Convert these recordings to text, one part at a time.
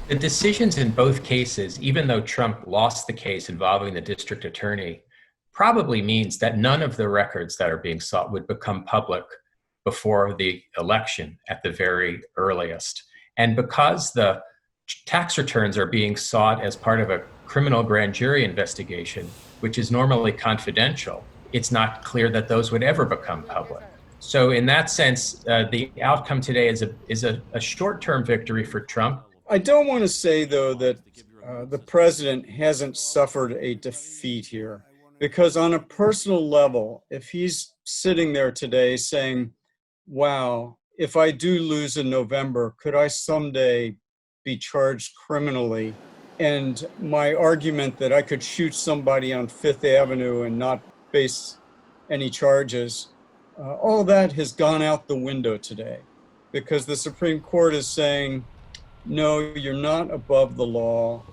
The decisions in both cases, even though Trump lost the case involving the district attorney, probably means that none of the records that are being sought would become public before the election at the very earliest. And because the tax returns are being sought as part of a criminal grand jury investigation, which is normally confidential, it's not clear that those would ever become public. So, in that sense, the outcome today is a short-term victory for Trump. I don't want to say, though, that the president hasn't suffered a defeat here, because on a personal level, if he's sitting there today saying, wow, if I do lose in November, could I someday be charged criminally? And my argument that I could shoot somebody on Fifth Avenue and not face any charges, all that has gone out the window today, because the Supreme Court is saying, no, you're not above the law.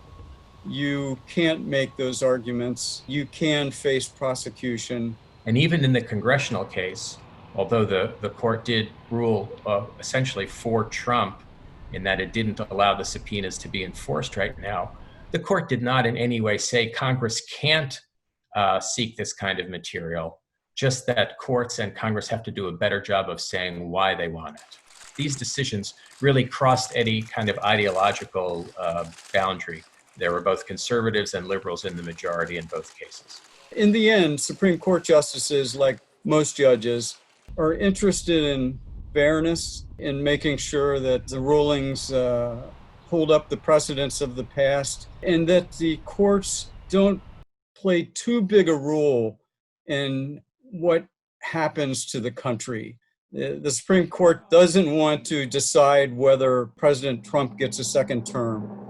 You can't make those arguments. You can face prosecution. And even in the congressional case, although the court did rule essentially for Trump in that it didn't allow the subpoenas to be enforced right now, the court did not in any way say Congress can't seek this kind of material, just that courts and Congress have to do a better job of saying why they want it. These decisions really crossed any kind of ideological boundary. There were both conservatives and liberals in the majority in both cases. In the end, Supreme Court justices, like most judges, are interested in fairness, in making sure that the rulings hold up the precedents of the past, and that the courts don't play too big a role in what happens to the country. The Supreme Court doesn't want to decide whether President Trump gets a second term.